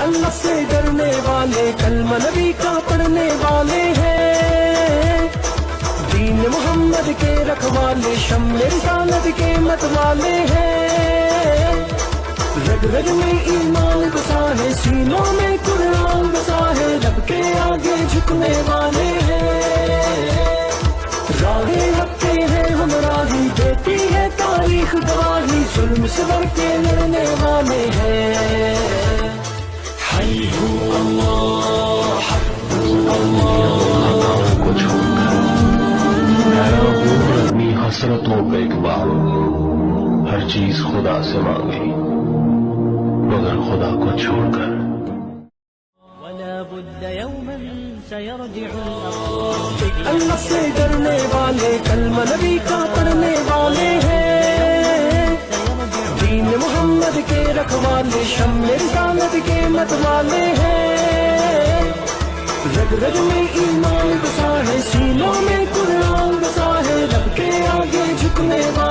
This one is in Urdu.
اللہ سے ڈرنے والے کلمہ نبی کا پڑھنے والے ہیں، دین محمد کے رکھوالے شمع رسالت کے مت والے ہیں، رگ رگ میں ایمان بسا ہے، سینوں میں قرآن بسا ہے، رب کے آگے جھکنے والے ہیں، راہ حق کے ہیں ہمراہی، دیتی ہے تاریخ گواہی، ظلم سے بڑھ کے لڑنے والے ہیں، حی اللہ خطاؤں کو چھوڑ کر حیران ہوں اپنی حسرتوں کا اقبال، ہر چیز خدا سے مانگے مگر خدا کو چھوڑ کر۔ ولا بد يوما سيرجع الأطفال اللہ سے ڈرنے والے کلمہ نبی کا پڑھنے والے ہیں، دین محمد کے رکھوالے شمع رسالت کے مت والے ہیں، رگ رگ میں ایمان بسا ہے، سینوں میں قرآن بسا ہے، رب کے آگے جھکنے والے